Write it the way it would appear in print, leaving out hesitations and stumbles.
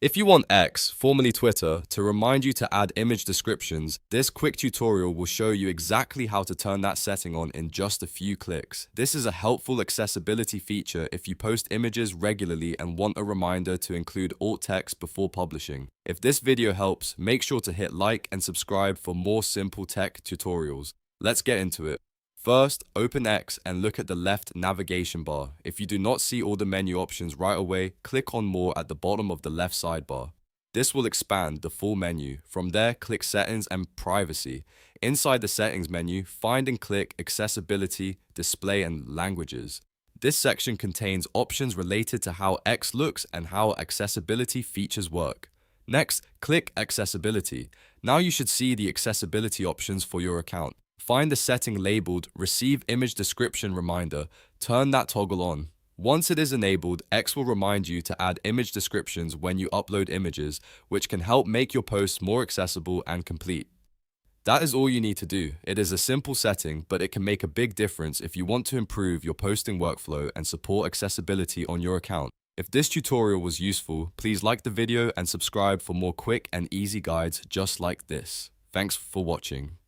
If you want X, formerly Twitter, to remind you to add image descriptions, this quick tutorial will show you exactly how to turn that setting on in just a few clicks. This is a helpful accessibility feature if you post images regularly and want a reminder to include alt text before publishing. If this video helps, make sure to hit like and subscribe for more simple tech tutorials. Let's get into it. First, open X and look at the left navigation bar. If you do not see all the menu options right away, click on More at the bottom of the left sidebar. This will expand the full menu. From there, click Settings and Privacy. Inside the Settings menu, find and click Accessibility, Display and Languages. This section contains options related to how X looks and how accessibility features work. Next, click Accessibility. Now you should see the accessibility options for your account. Find the setting labeled Receive Image Description Reminder. Turn that toggle on. Once it is enabled, X will remind you to add image descriptions when you upload images, which can help make your posts more accessible and complete. That is all you need to do. It is a simple setting, but it can make a big difference if you want to improve your posting workflow and support accessibility on your account. If this tutorial was useful, please like the video and subscribe for more quick and easy guides just like this. Thanks for watching.